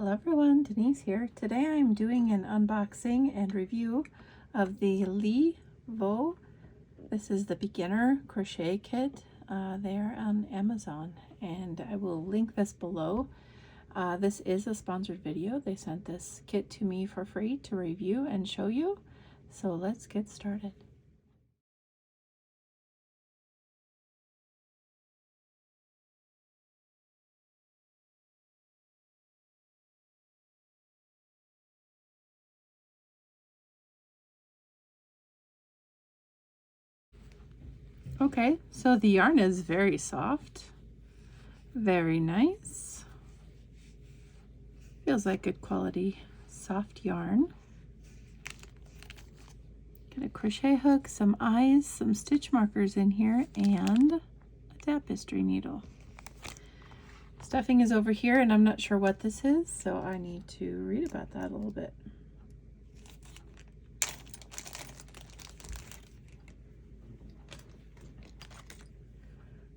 Hello everyone, Denise here. Today I'm doing an unboxing and review of the Leevot. This is the Beginner Crochet Kit. They are on Amazon and I will link this below. This is a sponsored video. They sent this kit to me for free to review and show you. So let's get started. Okay, so the yarn is very soft, very nice. Feels like good quality soft yarn. Got a crochet hook, some eyes, some stitch markers in here, and a tapestry needle. Stuffing is over here, and I'm not sure what this is, so I need to read about that a little bit.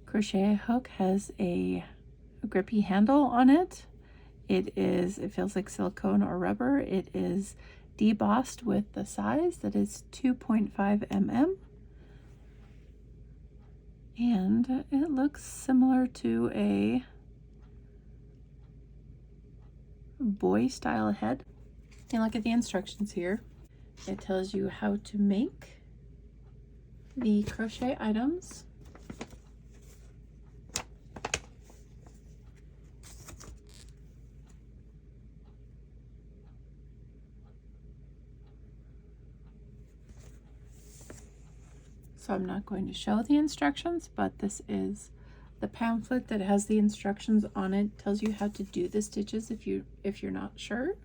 Crochet hook has a grippy handle on it. It feels like silicone or rubber. It is debossed with the size that is 2.5 mm. And it looks similar to a boy style head. And look at the instructions here. It tells you how to make the crochet items. So I'm not going to show the instructions, but this is the pamphlet that has the instructions on it. It tells you how to do the stitches if you're not sure.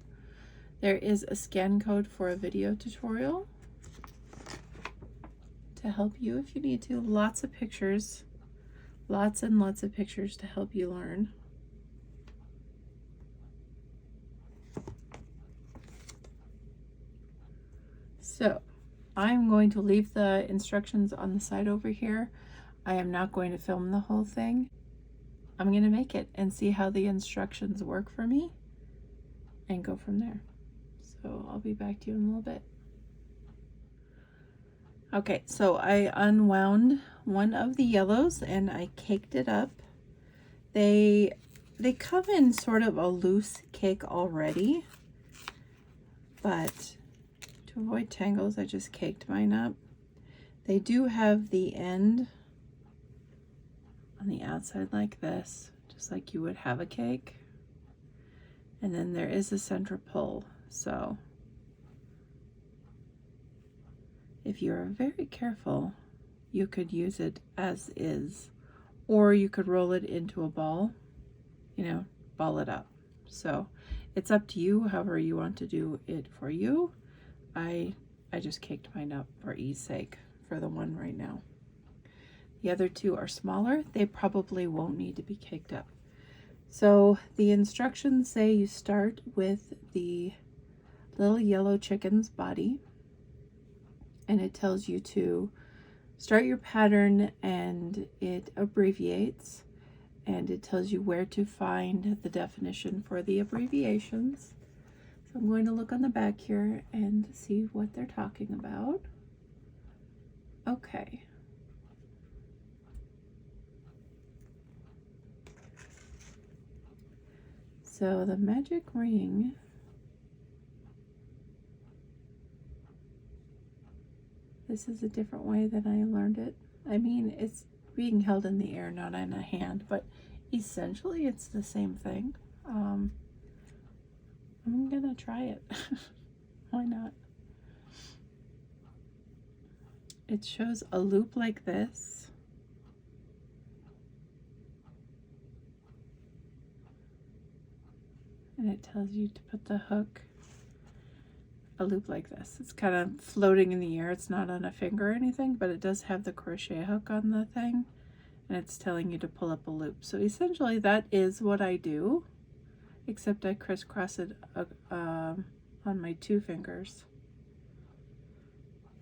There is a scan code for a video tutorial to help you if you need to. Lots of pictures, lots and lots of pictures to help you learn. So I'm going to leave the instructions on the side over here. I am not going to film the whole thing. I'm going to make it and see how the instructions work for me and go from there. So I'll be back to you in a little bit. Okay, so I unwound one of the yellows and I caked it up. They come in sort of a loose cake already, but to avoid tangles, I just caked mine up. They do have the end on the outside like this, just like you would have a cake. And then there is a center pull. So if you're very careful, you could use it as is, or you could roll it into a ball, ball it up. So it's up to you, however you want to do it for you. I just caked mine up for ease sake for the one right now. The other two are smaller. They probably won't need to be caked up. So the instructions say you start with the little yellow chicken's body, and it tells you to start your pattern, and it abbreviates, and it tells you where to find the definition for the abbreviations. So I'm going to look on the back here and see what they're talking about. Okay. So the magic ring this is a different way that I learned it. I mean, it's being held in the air, not in a hand, but essentially it's the same thing. I'm gonna try it. Why not? It shows a loop like this. And it tells you to put the hook a loop like this. It's kind of floating in the air. It's not on a finger or anything, but it does have the crochet hook on the thing, and it's telling you to pull up a loop. So essentially that is what I do, except I crisscross it on my 2 fingers.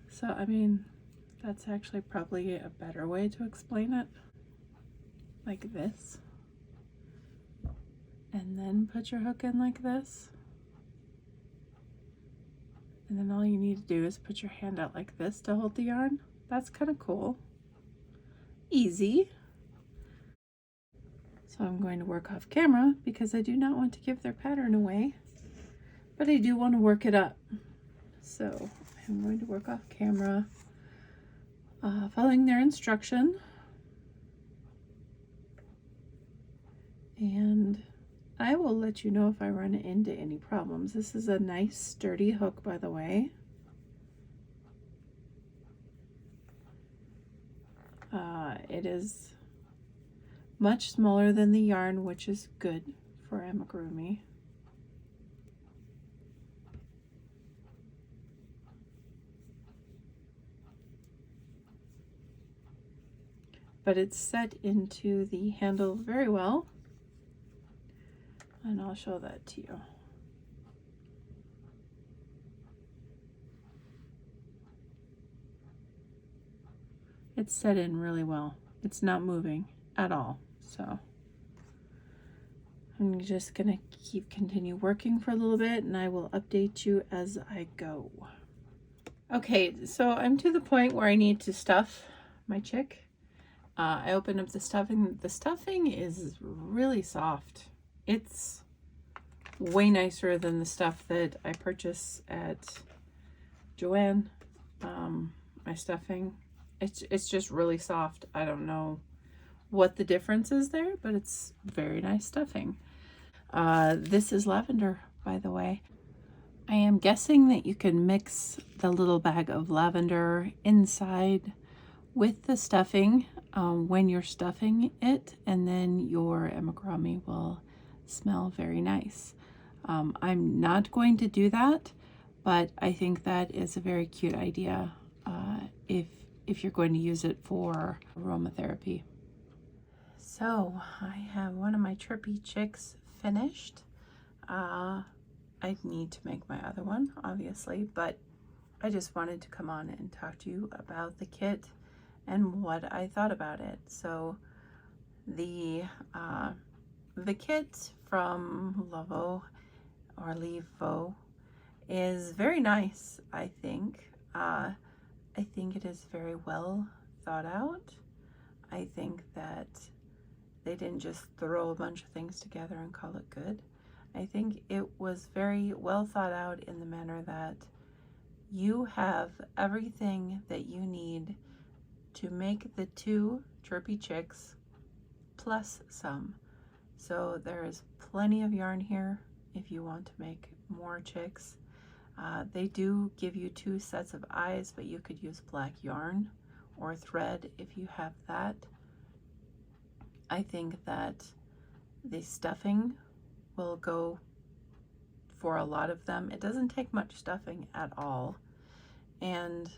So I mean, that's actually probably a better way to explain it, like this. and then put your hook in like this. And then all you need to do is put your hand out like this to hold the yarn. That's kind of cool. Easy. So I'm going to work off camera because I do not want to give their pattern away, but I do want to work it up. So I'm going to work off camera, following their instruction. And I will let you know if I run into any problems. This is a nice sturdy hook, by the way. It is much smaller than the yarn, which is good for amigurumi. But it's set into the handle very well, and I'll show that to you. It's set in really well. It's not moving at all. So I'm just gonna continue working for a little bit, and I will update you as I go. Okay, so I'm to the point where I need to stuff my chick. I opened up the stuffing. The stuffing is really soft. It's way nicer than the stuff that I purchase at Joann. My stuffing, it's just really soft. I don't know what the difference is there, but it's very nice stuffing. This is lavender, by the way. I am guessing that you can mix the little bag of lavender inside with the stuffing when you're stuffing it, and then your amigurumi will smell very nice. I'm not going to do that, but I think that is a very cute idea if you're going to use it for aromatherapy. So I have one of my trippy chicks finished. I need to make my other one, obviously, but I just wanted to come on and talk to you about the kit and what I thought about it. So the kit from Leevot is very nice, I think. I think it is very well thought out. I think that they didn't just throw a bunch of things together and call it good. I think it was very well thought out in the manner that you have everything that you need to make the 2 chirpy chicks plus some. So there is plenty of yarn here if you want to make more chicks. They do give you 2 sets of eyes, but you could use black yarn or thread if you have that. I think that the stuffing will go for a lot of them. It doesn't take much stuffing at all, and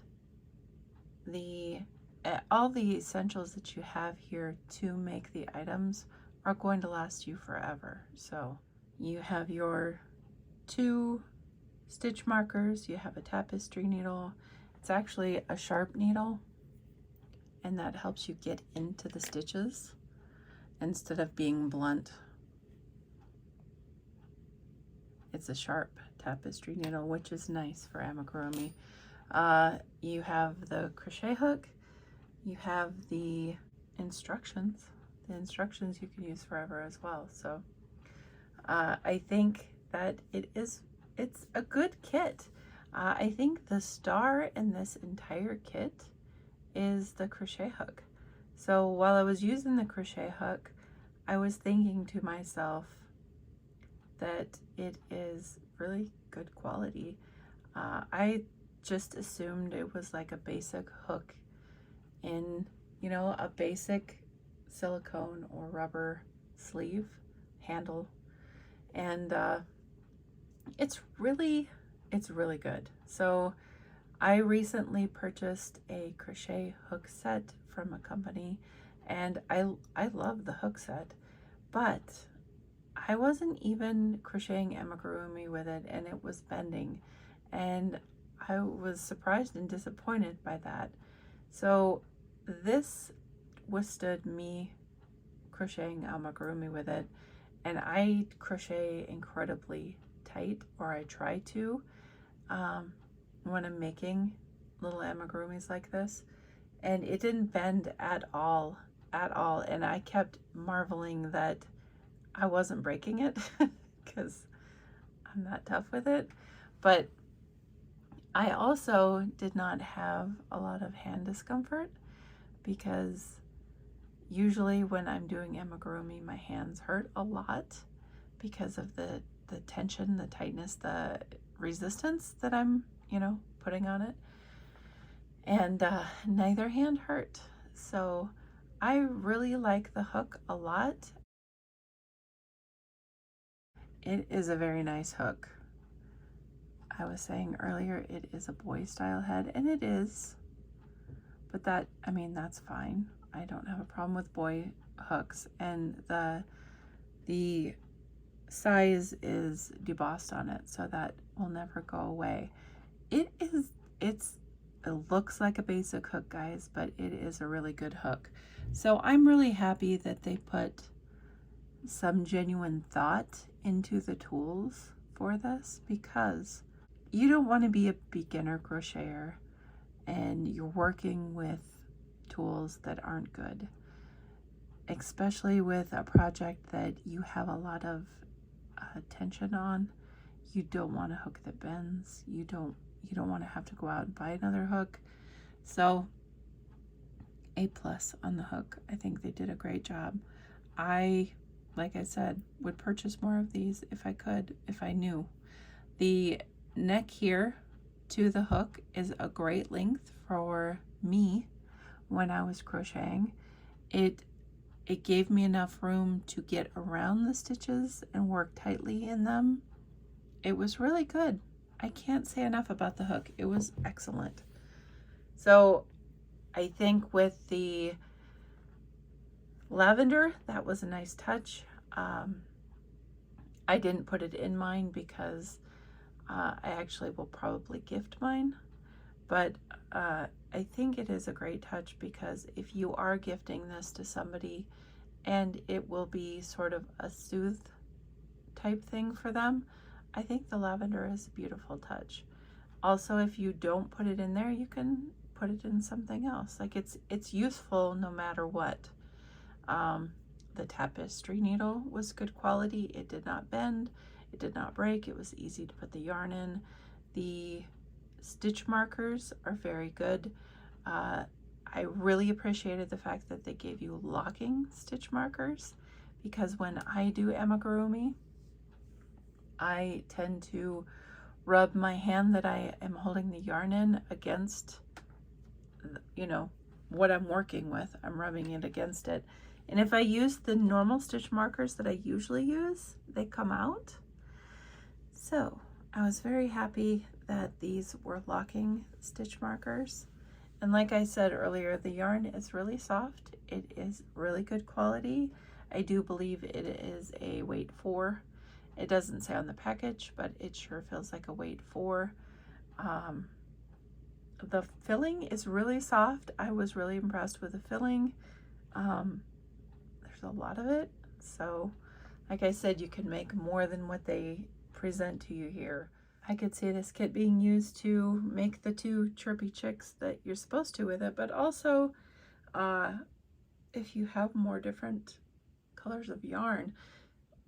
all the essentials that you have here to make the items are going to last you forever. So you have your 2 stitch markers, you have a tapestry needle. It's actually a sharp needle, and that helps you get into the stitches instead of being blunt. It's a sharp tapestry needle, which is nice for amigurumi. You have the crochet hook, you have the instructions. The instructions you can use forever as well. So I think that it's a good kit. I think the star in this entire kit is the crochet hook. So while I was using the crochet hook, I was thinking to myself that it is really good quality. I just assumed it was like a basic hook in, a basic silicone or rubber sleeve handle, and it's really good. So I recently purchased a crochet hook set from a company, and I love the hook set, but I wasn't even crocheting amigurumi with it, and it was bending, and I was surprised and disappointed by that. So this withstood me crocheting amigurumi with it, and I crochet incredibly tight, or I try to, when I'm making little amigurumis like this, and it didn't bend at all, and I kept marveling that I wasn't breaking it because I'm not tough with it. But I also did not have a lot of hand discomfort, because usually when I'm doing amigurumi, my hands hurt a lot because of the tension, the tightness, the resistance that I'm, putting on it. And neither hand hurt. So I really like the hook a lot. It is a very nice hook. I was saying earlier, it is a boy style head, and it is, but that's fine. I don't have a problem with boy hooks, and the size is debossed on it, so that will never go away. It looks like a basic hook, guys, but it is a really good hook. So I'm really happy that they put some genuine thought into the tools for this, because you don't want to be a beginner crocheter and you're working with tools that aren't good, especially with a project that you have a lot of tension on. You don't want a hook that bends. You don't want to have to go out and buy another hook. So A+ on the hook. I think they did a great job. Like I said, would purchase more of these if I could, if I knew. The neck here to the hook is a great length for me when I was crocheting. It gave me enough room to get around the stitches and work tightly in them. It was really good. I can't say enough about the hook. It was excellent. So I think with the lavender, that was a nice touch. I didn't put it in mine because I actually will probably gift mine, but I think it is a great touch, because if you are gifting this to somebody and it will be sort of a soothe type thing for them, I think the lavender is a beautiful touch. Also, if you don't put it in there, you can put it in something else. Like it's useful no matter what. The tapestry needle was good quality. It did not bend. It did not break. It was easy to put the yarn in. The stitch markers are very good. I really appreciated the fact that they gave you locking stitch markers, because when I do amigurumi, I tend to rub my hand that I am holding the yarn in against, what I'm working with. I'm rubbing it against it. And if I use the normal stitch markers that I usually use, they come out. So I was very happy that these were locking stitch markers. And like I said earlier, the yarn is really soft. It is really good quality. I do believe it is a weight 4. It doesn't say on the package, but it sure feels like a weight 4. The filling is really soft. I was really impressed with the filling. There's a lot of it. So like I said, you can make more than what they present to you here. I could see this kit being used to make the 2 chirpy chicks that you're supposed to with it, but also if you have more different colors of yarn.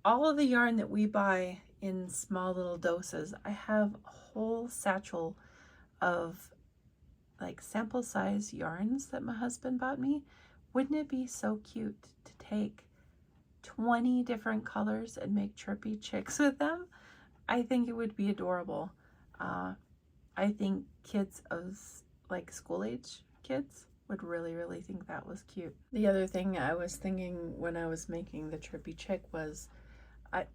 All of the yarn that we buy in small little doses, I have a whole satchel of like sample size yarns that my husband bought me. Wouldn't it be so cute to take 20 different colors and make chirpy chicks with them? I think it would be adorable. I think kids of like school age kids would really think that was cute. The other thing I was thinking when I was making the chirpy chick was,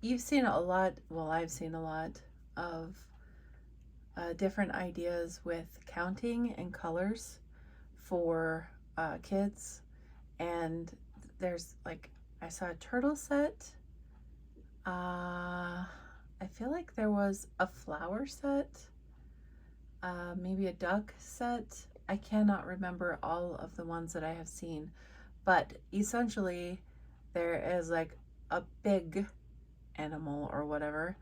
you've seen a lot, well, I've seen a lot of different ideas with counting and colors for kids. And there's like, I saw a turtle set. I feel like there was a flower set, maybe a duck set. I cannot remember all of the ones that I have seen, but essentially there is like a big animal or whatever.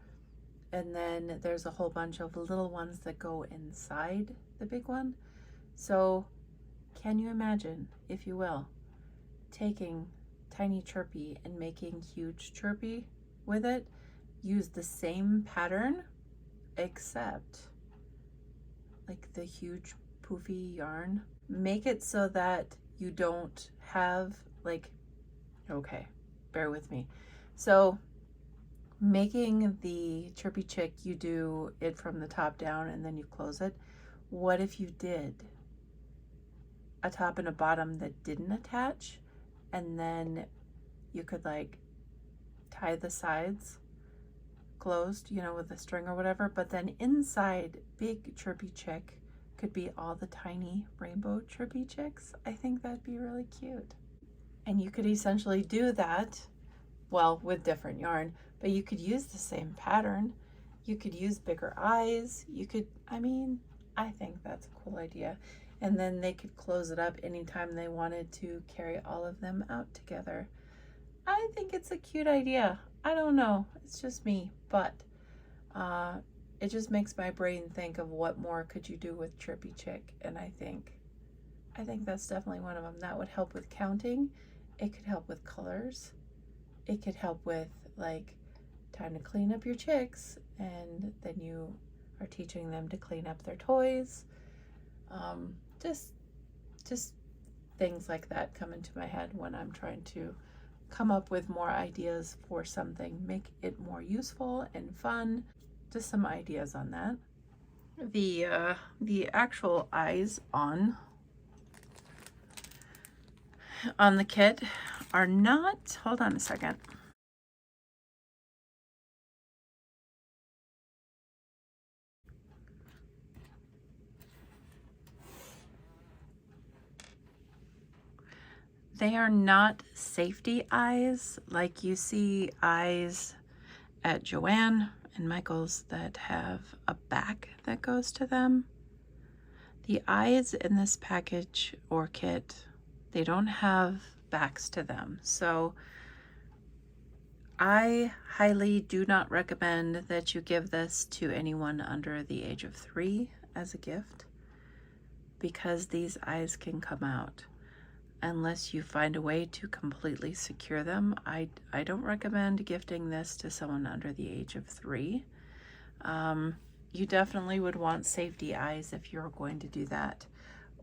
And then there's a whole bunch of little ones that go inside the big one. So can you imagine, if you will, taking tiny Chirpy and making huge Chirpy with it? Use the same pattern, except like the huge poofy yarn. Make it so that you don't have like, okay, bear with me. So making the Chirpy Chick, you do it from the top down and then you close it. What if you did a top and a bottom that didn't attach, and then you could like tie the sides closed, you know, with a string or whatever, but then inside big Chirpy Chick could be all the tiny rainbow Chirpy Chicks? I think that'd be really cute. And you could essentially do that, well, with different yarn, but you could use the same pattern. You could use bigger eyes. You could, I mean, I think that's a cool idea. And then they could close it up anytime they wanted to carry all of them out together. I think it's a cute idea. I don't know, it's just me, but it just makes my brain think of what more could you do with Chirpy Chick, and I think that's definitely one of them. That would help with counting. It could help with colors. It could help with like time to clean up your chicks, and then you are teaching them to clean up their toys. Just things like that come into my head when I'm trying to come up with more ideas for something, make it more useful and fun. Just some ideas on that. The actual eyes on the kit are not, hold on a second. They are not safety eyes like you see eyes at Joann and Michael's that have a back that goes to them. The eyes in this package or kit, they don't have backs to them. So I highly do not recommend that you give this to anyone under the age of 3 as a gift, because these eyes can come out. Unless you find a way to completely secure them, I don't recommend gifting this to someone under the age of 3. You definitely would want safety eyes if you're going to do that.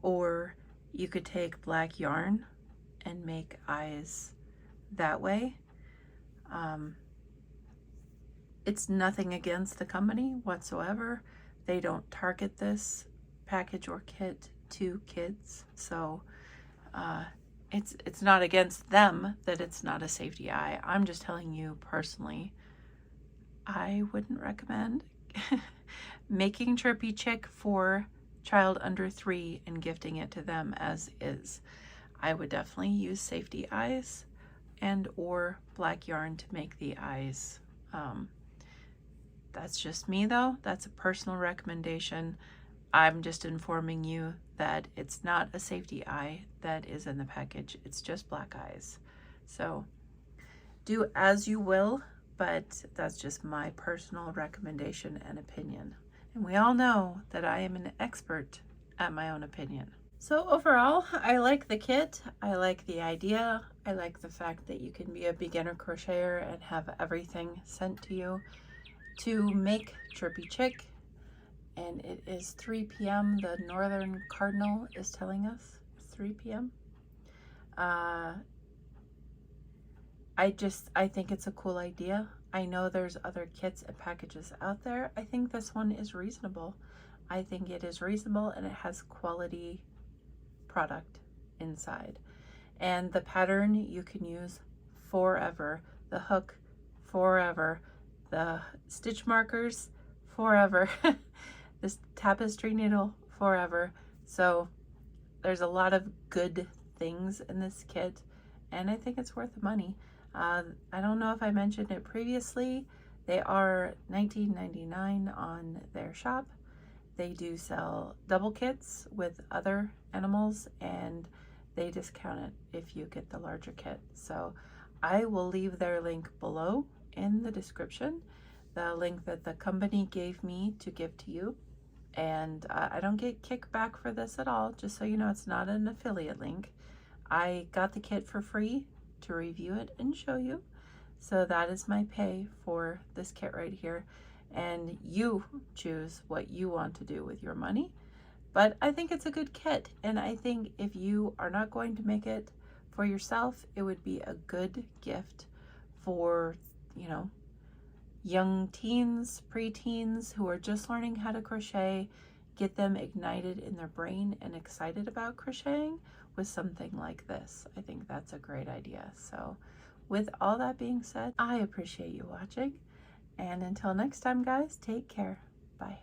Or you could take black yarn and make eyes that way. It's nothing against the company whatsoever. They don't target this package or kit to kids, so it's not against them that it's not a safety eye. I'm just telling you personally, I wouldn't recommend making Chirpy Chick for child under 3 and gifting it to them as is. I would definitely use safety eyes and or black yarn to make the eyes. That's just me though. That's a personal recommendation. I'm just informing you that it's not a safety eye that is in the package. It's just black eyes. So do as you will, but that's just my personal recommendation and opinion. And we all know that I am an expert at my own opinion. So overall, I like the kit. I like the idea. I like the fact that you can be a beginner crocheter and have everything sent to you to make Chirpy Chick. And it is 3 p.m. The Northern Cardinal is telling us it's 3 p.m. I think it's a cool idea. I know there's other kits and packages out there. I think this one is reasonable. I think it is reasonable and it has quality product inside. And the pattern you can use forever. The hook forever. The stitch markers forever. This tapestry needle forever. So there's a lot of good things in this kit, and I think it's worth the money. I don't know if I mentioned it previously. They are $19.99 on their shop. They do sell double kits with other animals, and they discount it if you get the larger kit. So I will leave their link below in the description, the link that the company gave me to give to you. And I don't get kickback for this at all, just so you know, it's not an affiliate link. I got the kit for free to review it and show you. So that is my pay for this kit right here. And you choose what you want to do with your money. But I think it's a good kit. And I think if you are not going to make it for yourself, it would be a good gift for, you know, young teens, preteens who are just learning how to crochet. Get them ignited in their brain and excited about crocheting with something like this. I think that's a great idea. So with all that being said, I appreciate you watching. And until next time, guys, take care. Bye.